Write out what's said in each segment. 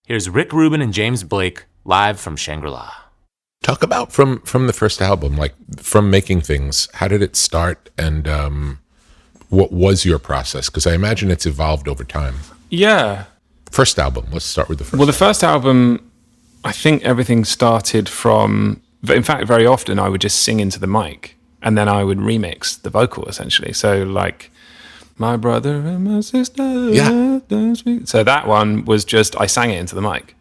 Here's Rick Rubin and James Blake live from Shangri-La. Talk about from the first album, like from making things. How did it start, and what was your process? Because I imagine it's evolved over time. Yeah. First album. Let's start with the first. Well, the first album, I think everything started from. In fact, very often I would just sing into the mic, and then I would remix the vocal essentially. So like, my brother and my sister. Yeah. So that one was just I sang it into the mic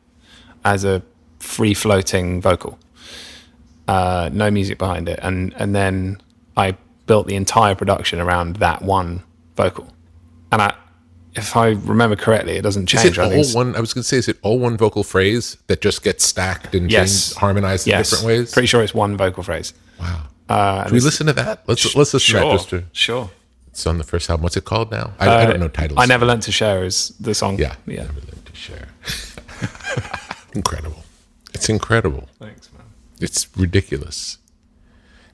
as a free floating vocal. No music behind it, and then I built the entire production around that one vocal. And if I remember correctly, it doesn't change. I was going to say, is it all one vocal phrase that just gets stacked and changed, harmonized in different ways? Pretty sure it's one vocal phrase. Wow. Can we listen to that? Let's listen to that. Just Sure. It's on the first album. What's it called now? I don't know titles. I Never Learned to Share is the song. Yeah. Never Learned to Share. Incredible. It's incredible. Thanks, man. It's ridiculous.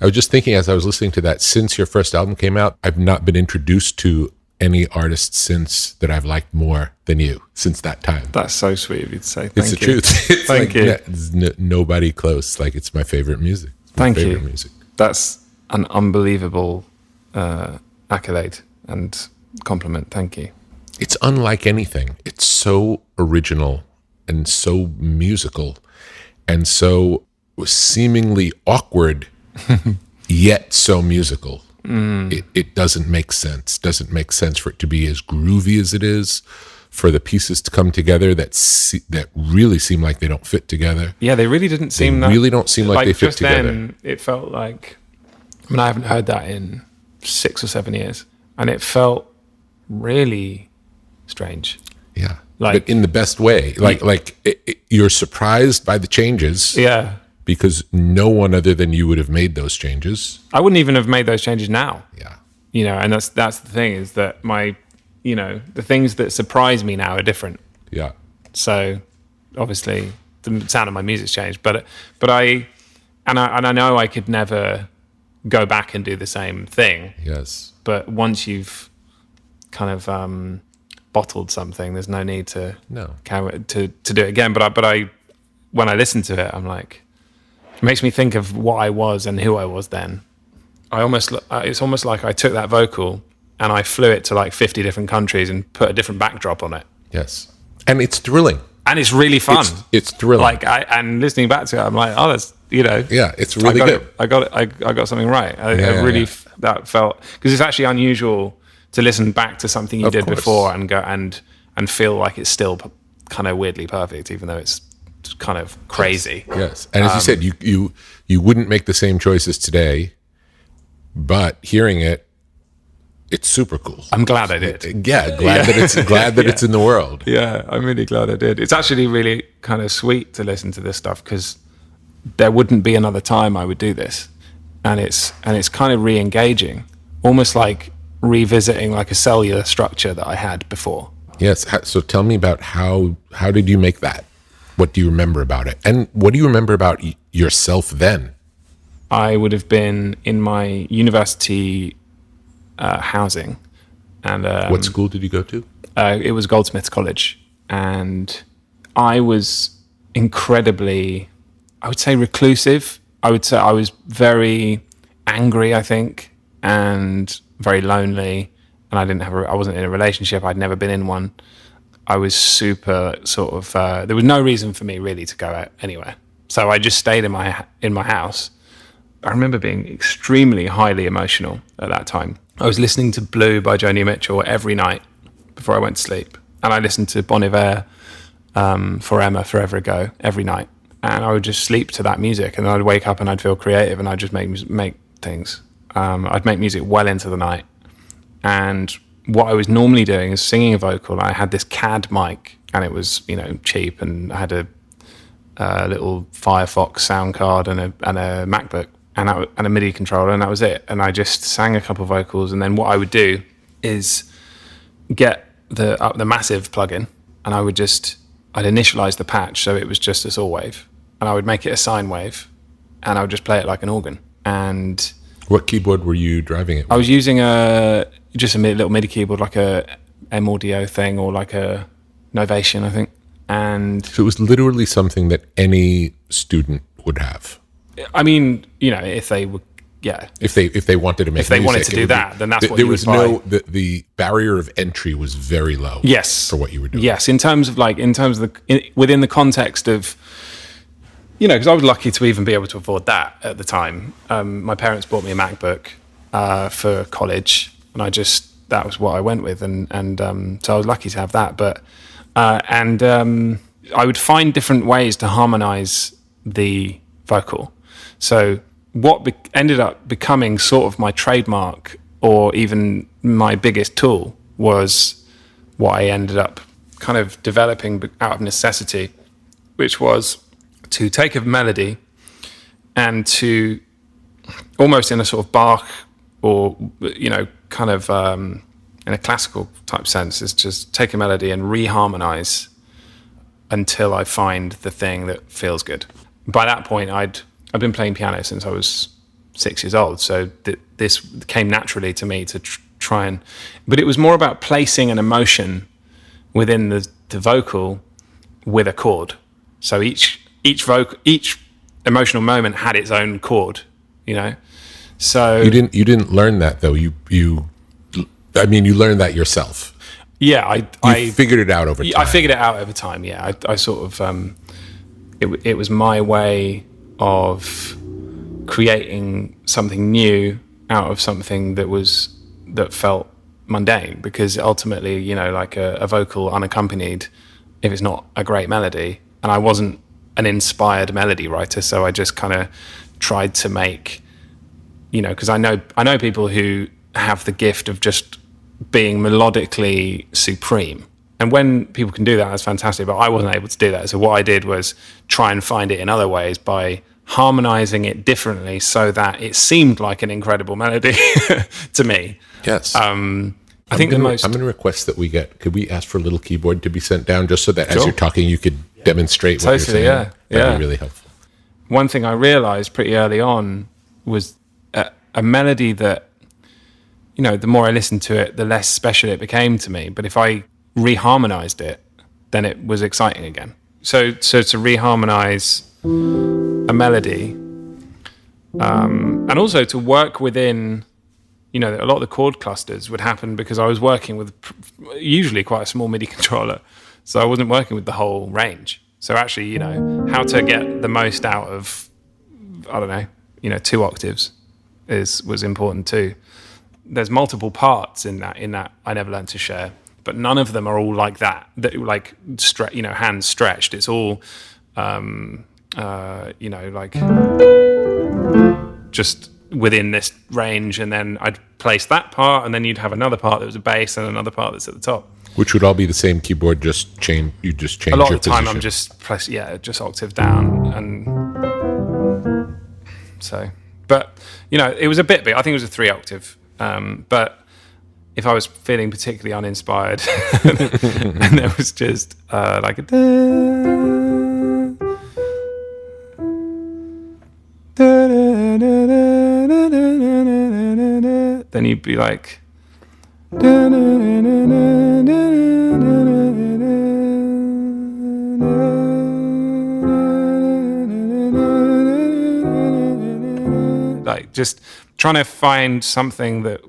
I was just thinking as I was listening to that, since your first album came out, I've not been introduced to any artist since that I've liked more than you since that time. That's so sweet of you to say. It's the truth. It's Thank you. There's nobody close. Like, it's my favorite music. It's my favorite music. That's an unbelievable accolade and compliment. Thank you. It's unlike anything. It's so original and so musical and so seemingly awkward, yet so musical. It doesn't make sense. Doesn't make sense for it to be as groovy as it is, for the pieces to come together that really seem like they don't fit together. Yeah, they really didn't seem. They really don't seem like they fit just together. Then, it felt like. I mean, I haven't heard that in 6 or 7 years, and it felt really strange. Yeah, like but in the best way. You're surprised by the changes. Yeah. Because no one other than you would have made those changes. I wouldn't even have made those changes now. Yeah. You know, and that's the thing, is that the things that surprise me now are different. Yeah. So obviously the sound of my music's changed, but I know I could never go back and do the same thing. Yes. But once you've kind of bottled something, there's no need to do it again. But I when I listen to it, I'm like, it makes me think of what I was and who I was then. It's almost like I took that vocal and I flew it to like 50 different countries and put a different backdrop on it. Yes. And it's thrilling. And it's really fun. It's thrilling. And listening back to it, I'm like, oh, that's, Yeah, it's really good. I got something right. That felt, because it's actually unusual to listen back to something you did before and go and feel like it's still kind of weirdly perfect, even though it's kind of crazy. Yes. And as you said, you wouldn't make the same choices today, but hearing it, it's super cool. I'm glad I did. Yeah, glad that it's in the world. Yeah, I'm really glad I did. It's actually really kind of sweet to listen to this stuff, because there wouldn't be another time I would do this, and it's kind of re-engaging, almost like revisiting like a cellular structure that I had before. Yes. So tell me about how did you make that? What do you remember about it? And what do you remember about yourself then? I would have been in my university housing. And what school did you go to? It was Goldsmiths College. And I was incredibly, I would say, reclusive. I would say I was very angry, I think, and very lonely. And I wasn't in a relationship. I'd never been in one. I was super sort of, there was no reason for me really to go out anywhere. So I just stayed in my house. I remember being extremely highly emotional at that time. I was listening to Blue by Joni Mitchell every night before I went to sleep. And I listened to Bon Iver, For Emma, Forever Ago every night. And I would just sleep to that music. And then I'd wake up and I'd feel creative and I'd just make things. I'd make music well into the night. And what I was normally doing is singing a vocal. I had this CAD mic, and it was, cheap, and I had a little Firefox sound card and a MacBook and a MIDI controller, and that was it. And I just sang a couple of vocals, and then what I would do is get the massive plugin, and I'd initialize the patch so it was just a saw wave, and I would make it a sine wave, and I would just play it like an organ. And what keyboard were you driving it with? I was using just a little MIDI keyboard, like a M Audio thing, or like a Novation, I think. And So it was literally something that any student would have. I mean, if they were, yeah, If they wanted to make if they wanted music, to it do would that, be, then that's what there you was would buy. the barrier of entry was very low. Yes, for what you were doing. Yes, in terms of within the context of, because I was lucky to even be able to afford that at the time. My parents bought me a MacBook for college, and that was what I went with, and so I was lucky to have that. But I would find different ways to harmonize the vocal. So what ended up becoming sort of my trademark, or even my biggest tool, was what I ended up kind of developing out of necessity, which was to take a melody and to, almost in a sort of Bach or, kind of in a classical type sense, is just take a melody and re-harmonize until I find the thing that feels good. By that point, I've been playing piano since I was 6 years old, so this came naturally to me to try and... But it was more about placing an emotion within the vocal with a chord. So each emotional moment had its own chord, So you didn't learn that though. You learned that yourself. Yeah, I figured it out over time. I figured it out over time. Yeah, I sort of it was my way of creating something new out of something that felt mundane, because ultimately, like a vocal unaccompanied, if it's not a great melody, and I wasn't an inspired melody writer, so I just kind of tried to make, because I know people who have the gift of just being melodically supreme. And when people can do that, that's fantastic, but I wasn't able to do that. So what I did was try and find it in other ways by harmonizing it differently so that it seemed like an incredible melody to me. Yes. I think I'm going to request that could we ask for a little keyboard to be sent down, just so that as Sure. you're talking, you could demonstrate what you're saying? Yeah. That'd be really helpful. One thing I realized pretty early on was a melody that, the more I listened to it, the less special it became to me. But if I reharmonized it, then it was exciting again. So to reharmonize a melody, and also to work within, a lot of the chord clusters would happen because I was working with usually quite a small MIDI controller. So I wasn't working with the whole range. So actually, how to get the most out of, 2 octaves was important too. There's multiple parts in that I never learned to share, but none of them are all like that like hands stretched. It's all just within this range, and then I'd place that part, and then you'd have another part that was a bass and another part that's at the top, which would all be the same keyboard, just change a lot your of the time. position. I'm just octave down, and so, but it was a bit big. I think it was a 3 octave. But if I was feeling particularly uninspired, and there was just like a then you'd be like just trying to find something that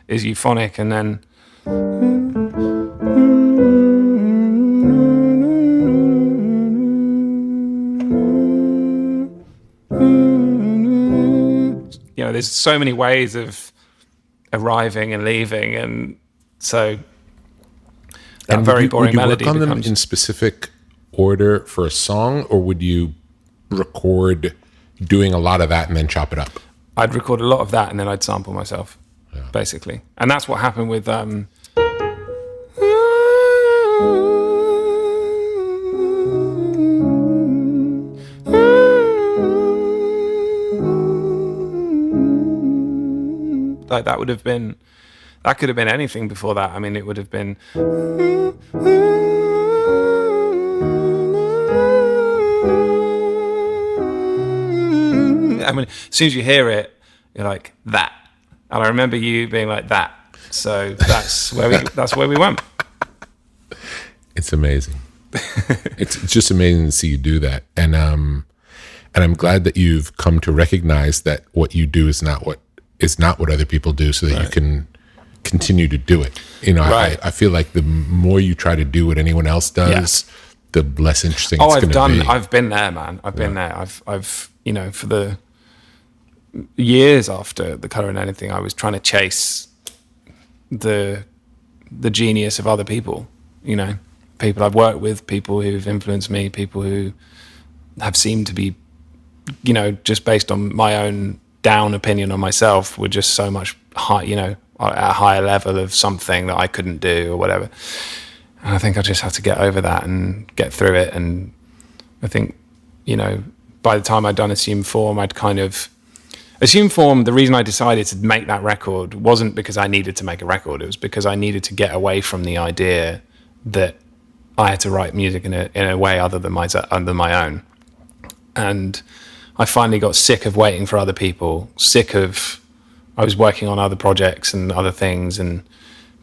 is euphonic, and then there's so many ways of arriving and leaving, and so that very boring melody would you work on becomes... them in specific order for a song, or would you record doing a lot of that and then chop it up? I'd record a lot of that and then I'd sample myself, basically. And that's what happened with like that could have been anything before that. I mean, it would have been I mean, as soon as you hear it, you're like that, and I remember you being like that. So that's where we went. It's amazing. It's just amazing to see you do that. And I'm glad that you've come to recognize that what you do is not what other people do, so that you can continue to do it. You know, I feel like the more you try to do what anyone else does, the less interesting it's going to be. I've been there, man. I've been there. I've you know, for the years after The Colour in Anything, I was trying to chase the genius of other people, you know, people I've worked with, people who've influenced me, people who have seemed to be, you know, just based on my own down opinion on myself, were just so much high, you know, at a higher level of something that I couldn't do or whatever. And I think I just have to get over that and get through it. And I think, you know, by the time I'd done Assume Form, Assume Form, the reason I decided to make that record wasn't because I needed to make a record. It was because I needed to get away from the idea that I had to write music in a way other than my own. And I finally got sick of waiting for other people, I was working on other projects and other things, and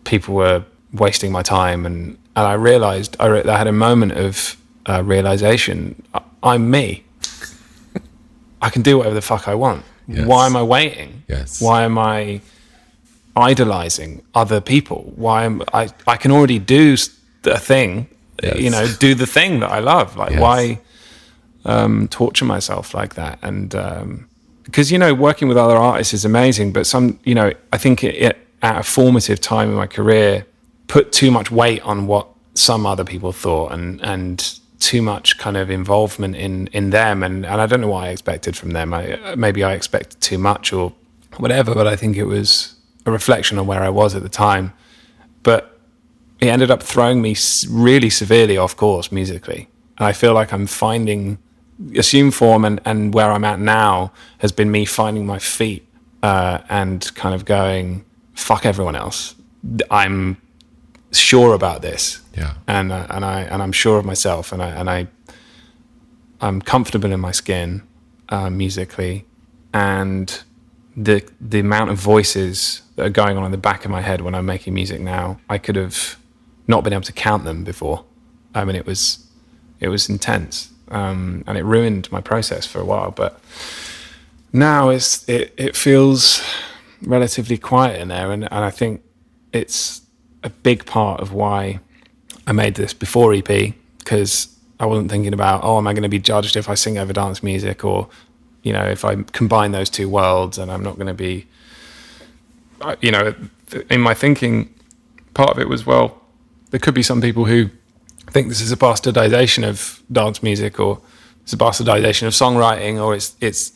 people were wasting my time. And I realized, I had a moment of realization. I'm me. I can do whatever the fuck I want. Yes. Why am I waiting? Yes. Why am I idolizing other people? I can already do a thing, you know, do the thing that I love. Like, why torture myself like that? And because, you know, working with other artists is amazing, but you know, I think at a formative time in my career, put too much weight on what some other people thought, and too much kind of involvement in them, and I don't know what I expected from them. Maybe I expected too much or whatever, but I think it was a reflection on where I was at the time. But it ended up throwing me really severely off course musically. And I feel like I'm finding Assume Form and where I'm at now has been me finding my feet and kind of going, fuck everyone else. I'm sure about this, and I'm sure of myself, and I'm comfortable in my skin musically, and the amount of voices that are going on in the back of my head when I'm making music now, I could have not been able to count them before. I mean, it was intense, and it ruined my process for a while. But now it feels relatively quiet in there, and I think it's a big part of why I made this before EP, because I wasn't thinking about, am I going to be judged if I sing over dance music, or, you know, if I combine those two worlds, and I'm not going to be, you know, in my thinking, part of it was, well, there could be some people who think this is a bastardization of dance music, or it's a bastardization of songwriting, or it's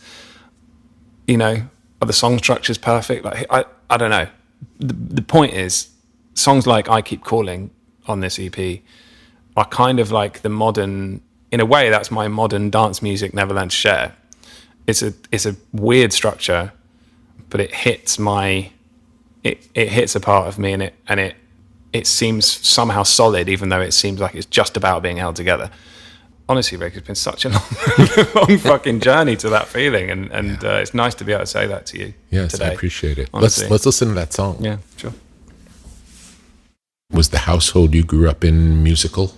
you know, are the song structures perfect? Like, I don't know. The point is, songs like I Keep Calling on this EP are kind of like the modern, in a way, that's my modern dance music Neverland Share. It's a weird structure, but it hits it hits a part of me, and it seems somehow solid, even though it seems like it's just about being held together. Honestly, Rick, it's been such a long fucking journey to that feeling, and it's nice to be able to say that to you. Yes, today, I appreciate it. honestly. Let's listen to that song. Yeah, sure. Was the household you grew up in musical?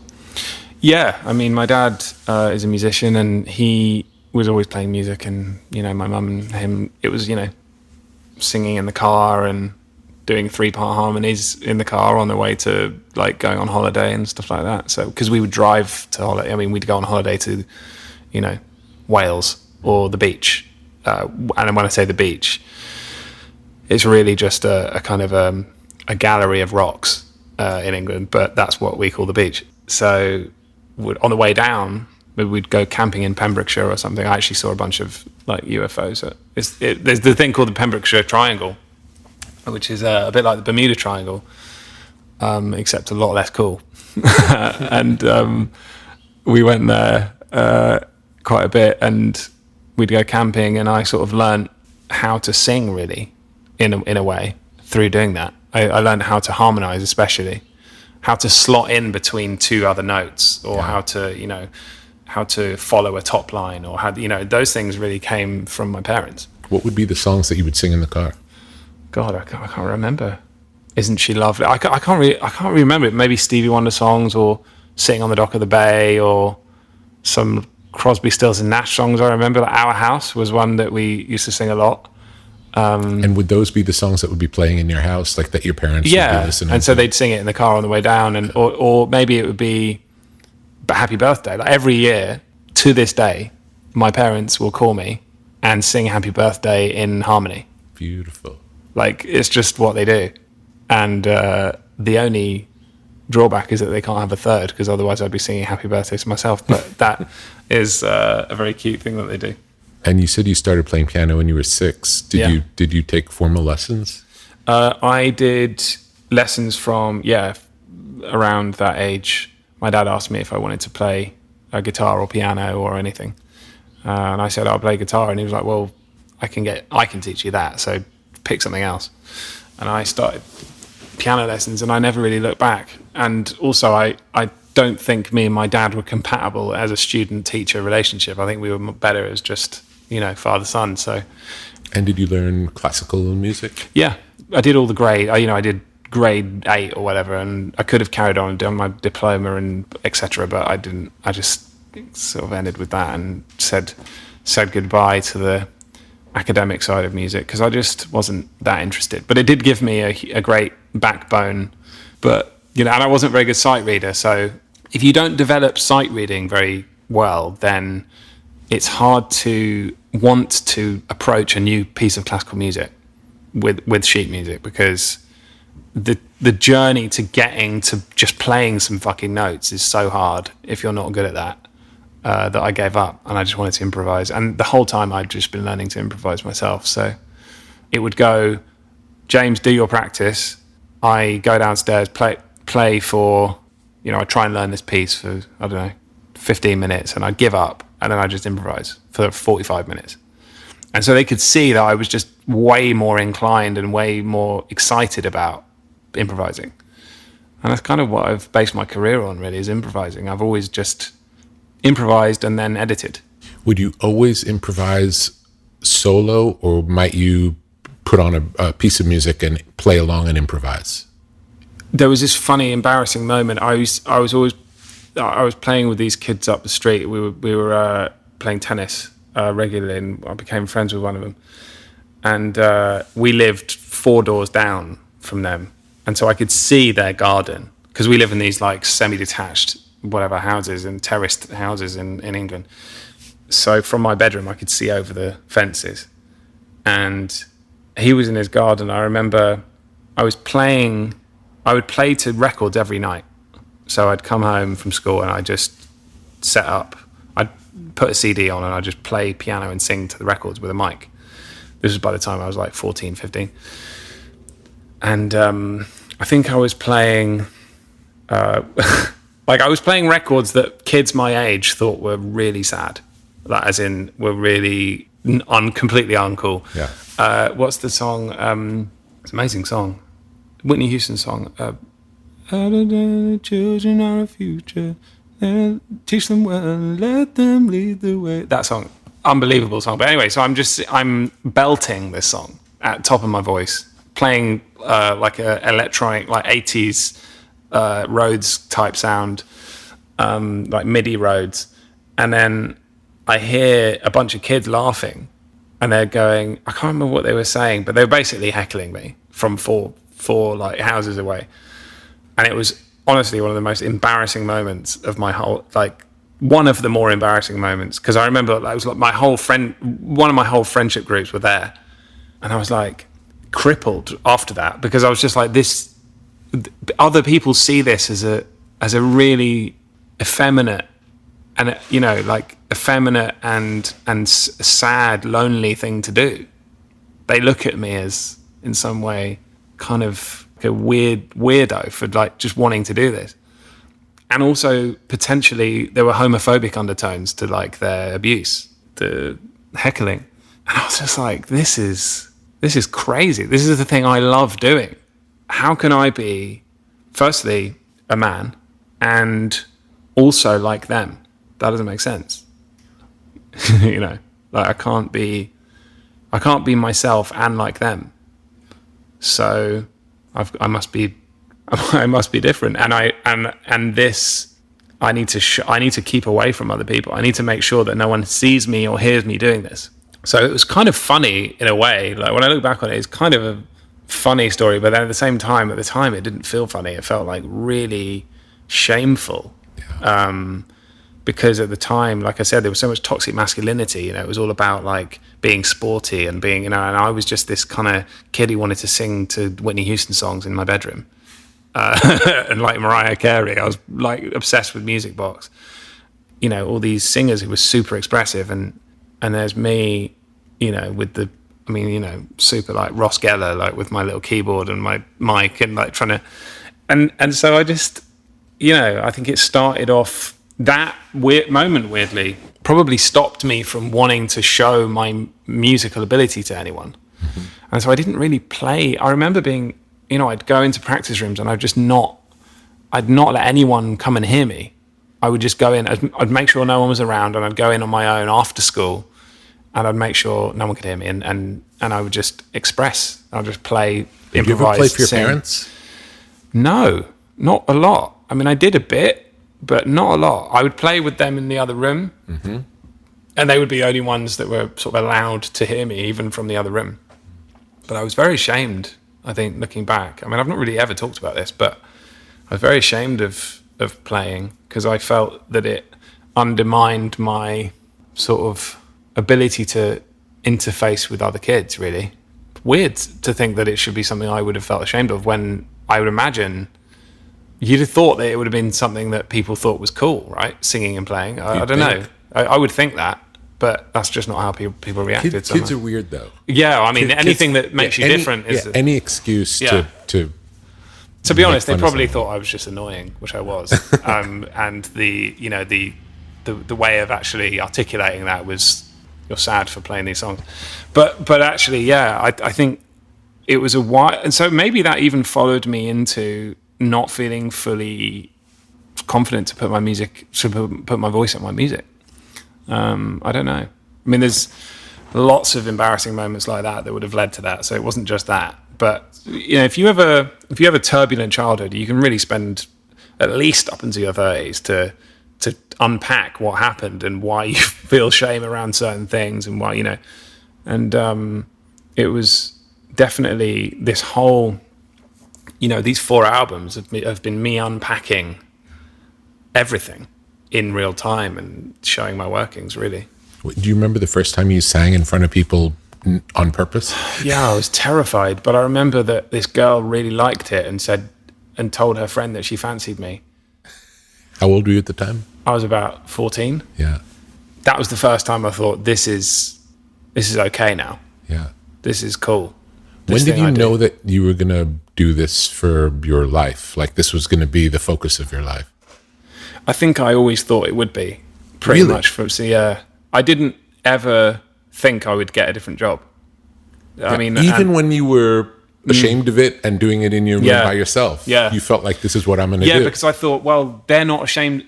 Yeah, I mean, my dad is a musician, and he was always playing music, and, you know, my mum and him, it was, you know, singing in the car and doing 3-part harmonies in the car on the way to, like, going on holiday and stuff like that. So, because we would drive to holiday, I mean, we'd go on holiday to, you know, Wales or the beach. And when I say the beach, it's really just a kind of a gallery of rocks in England, but that's what we call the beach. So on the way down, we'd go camping in Pembrokeshire or something. I actually saw a bunch of, like, UFOs. There's the thing called the Pembrokeshire Triangle, which is a bit like the Bermuda Triangle, except a lot less cool. And we went there quite a bit, and we'd go camping, and I sort of learned how to sing, really, in a way, through doing that. I learned how to harmonize, especially how to slot in between two other notes, or how to follow a top line, or how, you know, those things really came from my parents. What would be the songs that you would sing in the car? God, I can't remember. Isn't She Lovely? I can't really remember it. Maybe Stevie Wonder songs, or Sitting on the Dock of the Bay, or some Crosby, Stills and Nash songs. I remember like Our House was one that we used to sing a lot. And would those be the songs that would be playing in your house, like that your parents would be listening and so to? they'd sing it in the car on the way down, and or maybe it would be Happy Birthday. Like every year to this day, my parents will call me and sing Happy Birthday in harmony. Beautiful. Like it's just what they do, and the only drawback is that they can't have a third, because otherwise I'd be singing Happy Birthday to myself. But that is a very cute thing that they do. And you said you started playing piano when you were 6. Did you take formal lessons? I did lessons from around that age. My dad asked me if I wanted to play a guitar or piano or anything, and I said I'll play guitar, and he was like, "Well, I can teach you that, so pick something else." And I started piano lessons, and I never really looked back. And also, I don't think me and my dad were compatible as a student-teacher relationship. I think we were better as just, father-son. So. And did you learn classical music? Yeah, I did all the grade. I did grade 8 or whatever, and I could have carried on and done my diploma and etc. But I didn't. I just sort of ended with that and said goodbye to the academic side of music, because I just wasn't that interested. But it did give me a great backbone. But and I wasn't a very good sight reader. So if you don't develop sight reading very well, then it's hard to want to approach a new piece of classical music with sheet music, because the journey to getting to just playing some fucking notes is so hard if you're not good at that. That I gave up, and I just wanted to improvise. And the whole time I'd just been learning to improvise myself. So it would go, James, do your practice. I go downstairs, play for, I try and learn this piece for, 15 minutes, and I'd give up, and then I'd just improvise for 45 minutes. And so they could see that I was just way more inclined and way more excited about improvising. And that's kind of what I've based my career on, really, is improvising. I've always just improvised and then edited. Would you always improvise solo, or might you put on a piece of music and play along and improvise? There was this funny, embarrassing moment. I was playing with these kids up the street. We were playing tennis regularly, and I became friends with one of them. And we lived 4 doors down from them, and so I could see their garden, because we live in these like semi-detached houses and terraced houses in England. So from my bedroom I could see over the fences, and he was in his garden. I remember I would play to records every night. So I'd come home from school and I'd just set up, I'd put a CD on, and I'd just play piano and sing to the records with a mic. This was by the time I was like 14, 15. And I think I was playing I was playing records that kids my age thought were really sad, as in were really completely uncool. Yeah. What's the song? It's an amazing song, Whitney Houston song. The children are a future. Teach them well, let them lead the way. That song, unbelievable song. But anyway, so I'm belting this song at top of my voice, playing like a electronic, like 80s. Rhodes type sound, like MIDI Rhodes, and then I hear a bunch of kids laughing, and they're going, I can't remember what they were saying, but they were basically heckling me from four like houses away. And it was honestly one of the most embarrassing moments of my whole, like one of the more embarrassing moments, because I remember it was like one of my whole friendship groups were there, and I was like crippled after that, because I was just like, this other people see this as a really effeminate and like effeminate and sad, lonely thing to do. They look at me as in some way kind of like a weirdo for like just wanting to do this. And also potentially there were homophobic undertones to like their abuse, the heckling. And I was just like, this is crazy. This is the thing I love doing. How can I be, firstly, a man, and also like them? That doesn't make sense. Like I can't be myself and like them. So I must be different. And this I need to keep away from other people. I need to make sure that no one sees me or hears me doing this. So it was kind of funny in a way. Like when I look back on it, it's kind of a funny story, but then at the same time, it didn't feel funny. It felt like really shameful. Yeah. Because at the time, like I said, there was so much toxic masculinity. You know, it was all about like being sporty and being, you know, and I was just this kind of kid who wanted to sing to Whitney Houston songs in my bedroom. And like Mariah Carey, I was like obsessed with Music Box. You know, all these singers who were super expressive, and there's me, you know, with the, I mean, you know, super like Ross Geller, like with my little keyboard and my mic and like trying to, and so I just, you know, I think it started off, that weird moment, weirdly, probably stopped me from wanting to show my musical ability to anyone. Mm-hmm. And so I didn't really play. I remember being, you know, I'd go into practice rooms and I'd not let anyone come and hear me. I would just go in, I'd make sure no one was around, and I'd go in on my own after school, and I'd make sure no one could hear me, and I would just express. I'd just play, improvise. Did you ever play for your sing. parents? No, not a lot. I mean, I did a bit, but not a lot. I would play with them in the other room, mm-hmm. and they would be the only ones that were sort of allowed to hear me, even from the other room. But I was very ashamed, I think, looking back. I mean, I've not really ever talked about this, but I was very ashamed of playing, because I felt that it undermined my sort of ability to interface with other kids, really. Weird to think that it should be something I would have felt ashamed of, when I would imagine you'd have thought that it would have been something that people thought was cool, right? Singing and playing. I don't know. I would think that, but that's just not how people reacted. Kids are weird, though. Yeah, I mean, anything that makes you different is... any excuse to be honest, they probably thought I was just annoying, which I was. And the way of actually articulating that was, you're sad for playing these songs. But actually, yeah, I think it was a while. And so maybe that even followed me into not feeling fully confident to put my voice on my music. I don't know. I mean, there's lots of embarrassing moments like that would have led to that. So it wasn't just that. But you know, if you have a turbulent childhood, you can really spend at least up into your 30s to unpack what happened and why you feel shame around certain things, and why, you know. And it was definitely this whole, you know, these 4 albums have been me unpacking everything in real time and showing my workings, really. Do you remember the first time you sang in front of people on purpose? Yeah, I was terrified, but I remember that this girl really liked it and told her friend that she fancied me. How old were you at the time? I was about 14. Yeah. That was the first time I thought, this is okay now. Yeah. This is cool. When did you know that you were going to do this for your life? Like this was going to be the focus of your life? I think I always thought it would be, pretty much. I didn't ever think I would get a different job. I mean, even when you were ashamed of it and doing it in your room by yourself, you felt like, this is what I'm going to do. Yeah, because I thought, well, they're not ashamed.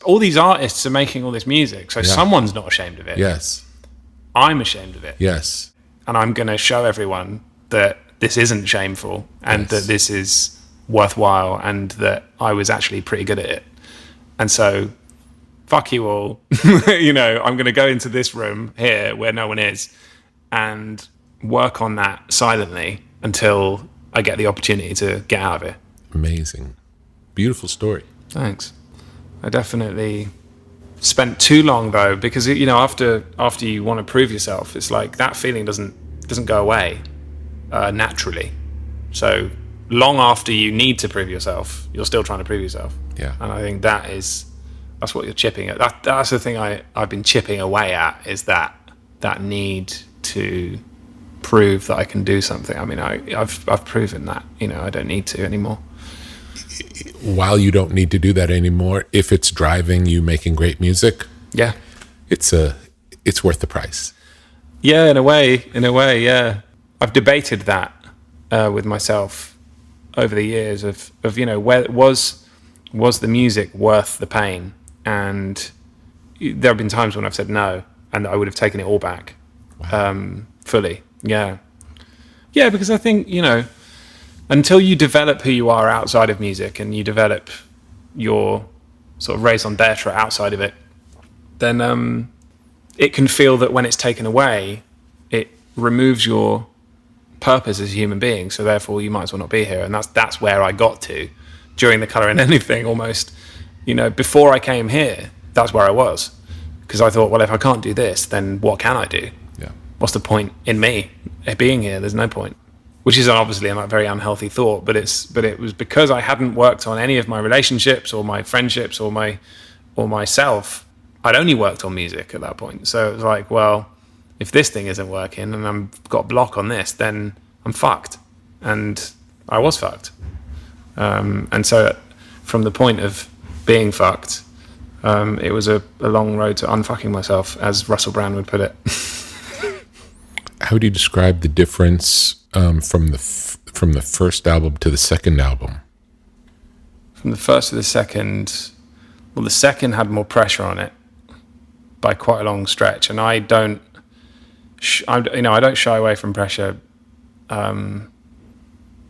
All these artists are making all this music, so someone's not ashamed of it. Yes. I'm ashamed of it. Yes. And I'm going to show everyone that this isn't shameful, and that this is worthwhile, and that I was actually pretty good at it. And so, fuck you all. You know, I'm going to go into this room here where no one is and work on that silently until I get the opportunity to get out of it. Amazing. Beautiful story. Thanks. I definitely spent too long, though, because, you know, after you want to prove yourself, it's like that feeling doesn't go away naturally. So long after you need to prove yourself, you're still trying to prove yourself. Yeah. And I think that's what you're chipping at. That's the thing I've been chipping away at, is that need to prove that I can do something. I mean, I've proven that, you know, I don't need to anymore. While you don't need to do that anymore, if it's driving you making great music, it's worth the price. Yeah, in a way, yeah. I've debated that with myself over the years of you know, where was the music worth the pain? And there have been times when I've said no, and I would have taken it all back. Wow. Fully. Yeah, because I think, you know, until you develop who you are outside of music, and you develop your sort of raison d'etre outside of it, then it can feel that when it's taken away, it removes your purpose as a human being. So therefore, you might as well not be here. And that's where I got to during the Colour in Anything. Almost, before I came here, that's where I was, because I thought, well, if I can't do this, then what can I do? Yeah. What's the point in me being here? There's no point. Which is obviously a very unhealthy thought, but it was because I hadn't worked on any of my relationships or my friendships or myself. I'd only worked on music at that point. So it was like, well, if this thing isn't working and I've got a block on this, then I'm fucked. And I was fucked. And so from the point of being fucked, it was a long road to unfucking myself, as Russell Brand would put it. How would you describe the difference from the first album to the second album? From the first to the second, well, the second had more pressure on it by quite a long stretch, and I don't shy away from pressure.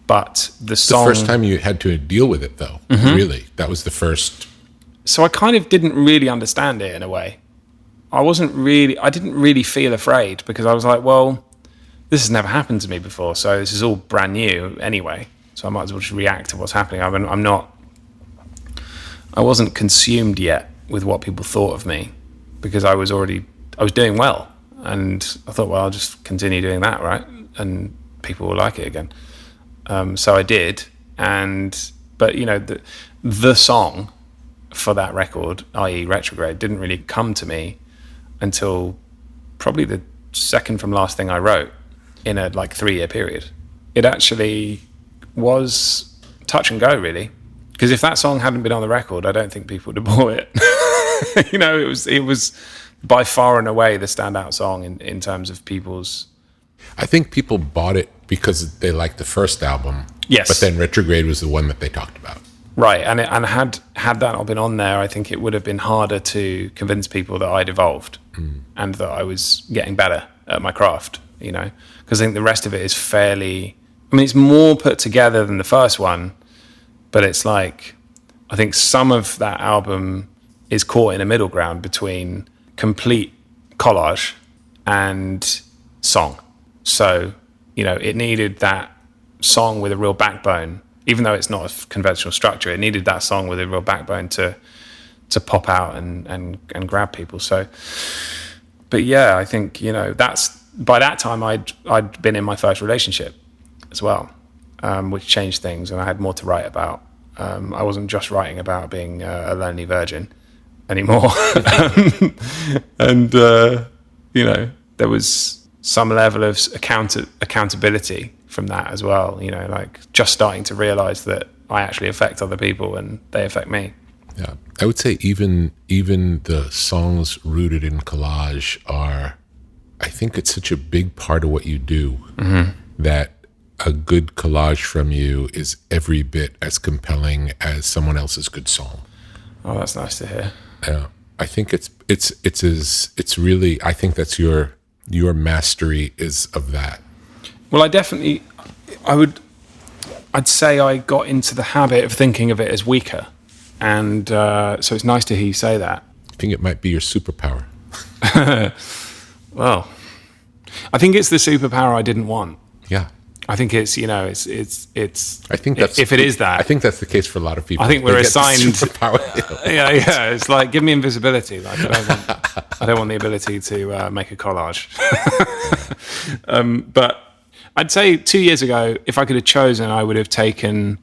But the song, the first time you had to deal with it, though, really, that was the first. So I kind of didn't really understand it in a way. I didn't really feel afraid, because I was like, well, this has never happened to me before, so this is all brand new anyway. So I might as well just react to what's happening. I wasn't consumed yet with what people thought of me, because I was doing well, and I thought, well, I'll just continue doing that, right? And people will like it again. So I did, but the song for that record, i.e. Retrograde, didn't really come to me until probably the second from last thing I wrote in a 3-year period. It actually was touch and go, really, because if that song hadn't been on the record, I don't think people would have bought it. It was by far and away the standout song in terms of people's. I think people bought it because they liked the first album. Yes. But then Retrograde was the one that they talked about. Right, and had that not been on there, I think it would have been harder to convince people that I'd evolved and that I was getting better at my craft, because I think the rest of it is it's more put together than the first one, but it's like, I think some of that album is caught in a middle ground between complete collage and song. So, it needed that song with a real backbone. Even though it's not a conventional structure, it needed that song with a real backbone to pop out and grab people. So, but yeah, I think that's by that time I'd been in my first relationship as well, which changed things, and I had more to write about. I wasn't just writing about being a lonely virgin anymore, and there was some level of accountability from that as well, just starting to realize that I actually affect other people and they affect me. Yeah, I would say even the songs rooted in collage I think it's such a big part of what you do that a good collage from you is every bit as compelling as someone else's good song. Oh, that's nice to hear. Yeah, I think it's really, I think that's your mastery is of that. Well, I'd say I got into the habit of thinking of it as weaker. And so it's nice to hear you say that. I think it might be your superpower. Well, I think it's the superpower I didn't want. Yeah. I think it's, I think that's, if it is that. I think that's the case for a lot of people. I think we're assigned. Superpower. Yeah. It's like, give me invisibility. Like, I don't want the ability to make a collage. But I'd say 2 years ago, if I could have chosen, I would have taken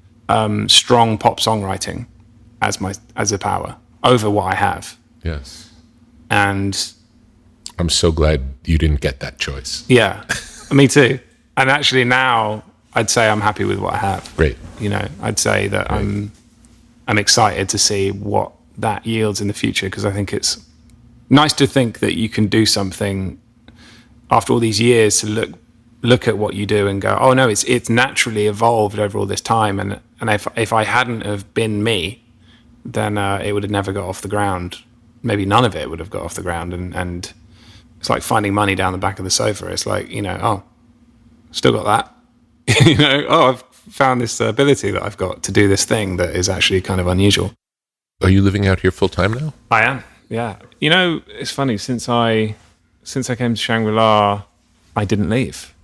strong pop songwriting as a power over what I have. Yes. And I'm so glad you didn't get that choice. Yeah, me too. And actually now I'd say I'm happy with what I have. Great. I'd say that Great. I'm excited to see what that yields in the future, because I think it's nice to think that you can do something after all these years to look at what you do and go, oh no, it's naturally evolved over all this time, and if I hadn't have been me, then it would have never got off the ground. Maybe none of it would have got off the ground, and it's like finding money down the back of the sofa. It's like, oh, still got that. Oh, I've found this ability that I've got to do this thing that is actually kind of unusual. Are you living out here full time now? I am, yeah. You know, it's funny, since I came to Shangri-La, I didn't leave.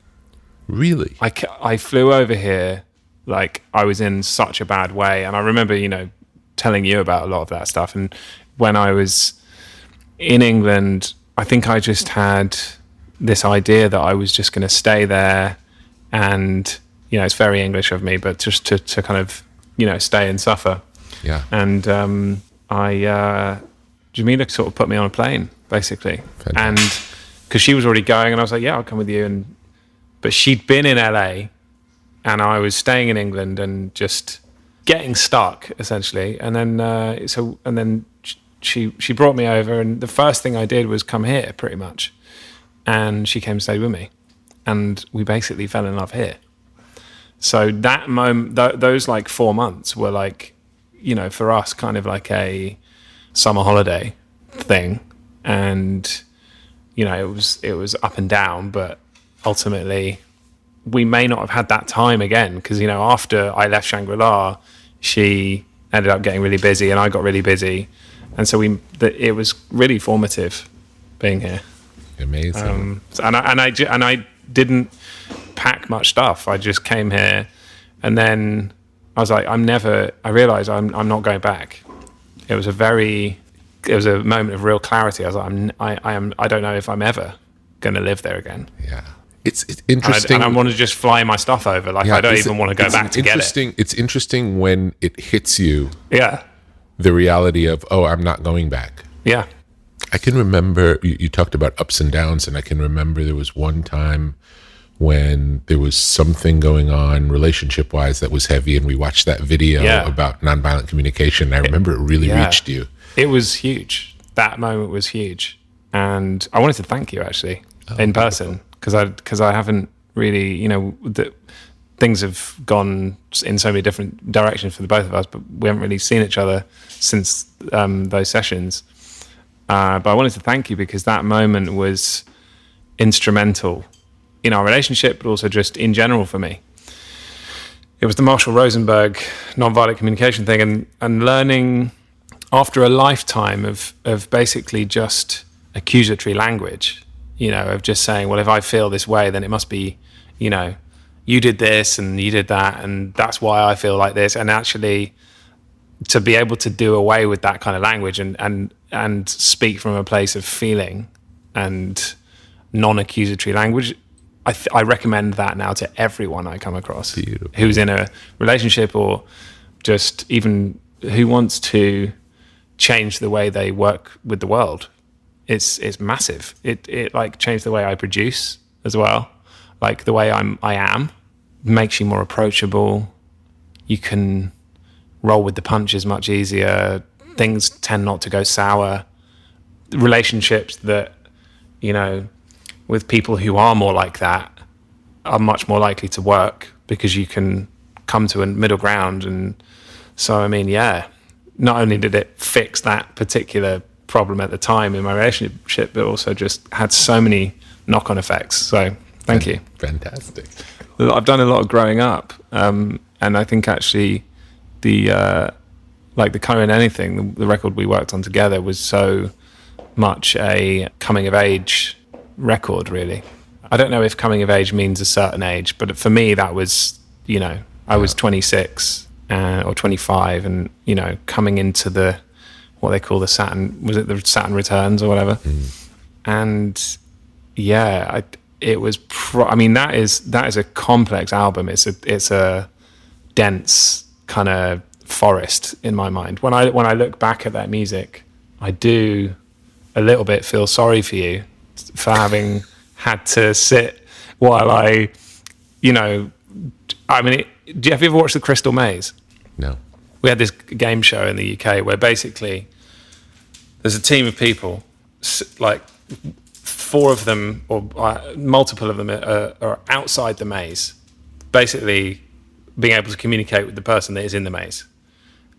Really? I flew over here like I was in such a bad way. And I remember, you know, telling you about a lot of that stuff. And when I was in England, I think I just had this idea that I was just going to stay there. And, you know, it's very English of me, but just to kind of, you know, stay and suffer. Yeah. And Jameela sort of put me on a plane, basically. Fantastic. And because she was already going, and I was like, yeah, I'll come with you. But she'd been in LA, and I was staying in England and just getting stuck, essentially. And then she brought me over, and the first thing I did was come here, pretty much. And she came and stayed with me, and we basically fell in love here. So that moment, those like 4 months were like, you know, for us, kind of like a summer holiday thing. And, you know, it was up and down, but ultimately we may not have had that time again, because, you know, after I left Shangri-La, she ended up getting really busy and I got really busy. And so it was really formative being here. Amazing. And I didn't pack much stuff. I just came here, and then I was like, I realized I'm not going back. It was a moment of real clarity. I was like, I don't know if I'm ever going to live there again. Yeah. It's interesting. And I want to just fly my stuff over. Like, I don't even want to go back to get it. It's interesting when it hits you. Yeah. The reality of, oh, I'm not going back. Yeah. I can remember, you talked about ups and downs, and I can remember there was one time when there was something going on relationship-wise that was heavy, and we watched that video about nonviolent communication. I remember it really reached you. It was huge. That moment was huge. And I wanted to thank you, actually, in person, because I haven't really, you know, things have gone in so many different directions for the both of us, but we haven't really seen each other since those sessions. But I wanted to thank you, because that moment was instrumental in our relationship, but also just in general for me. It was the Marshall Rosenberg nonviolent communication thing, and learning after a lifetime of basically just accusatory language, you know, of just saying, well, if I feel this way, then it must be, you know, you did this and you did that, and that's why I feel like this. And actually to be able to do away with that kind of language and speak from a place of feeling and non-accusatory language, I recommend that now to everyone I come across. Beautiful. Who's in a relationship, or just even who wants to change the way they work with the world. It's massive. It like changed the way I produce as well. Like the way I am makes you more approachable. You can roll with the punches much easier. Things tend not to go sour. Relationships that, you know, with people who are more like that are much more likely to work, because you can come to a middle ground. And so, I mean, yeah, not only did it fix that particular problem at the time in my relationship, but also just had so many knock-on effects. So thank you. Fantastic. I've done a lot of growing up. And I think actually the Color in Anything, the record we worked on together, was so much a coming of age record, really. I don't know if coming of age means a certain age, but for me that was, you know, I was 26 or 25, and, you know, coming into what they call the Saturn, was it the Saturn Returns or whatever? And yeah, it was I mean, that is a complex album. It's a dense kind of forest in my mind. When I look back at that music, I do a little bit feel sorry for you for having had to sit while I, you know, I mean, have you ever watched The Crystal Maze? No. We had this game show in the UK where basically there's a team of people, like 4 of them or multiple of them are outside the maze, basically being able to communicate with the person that is in the maze.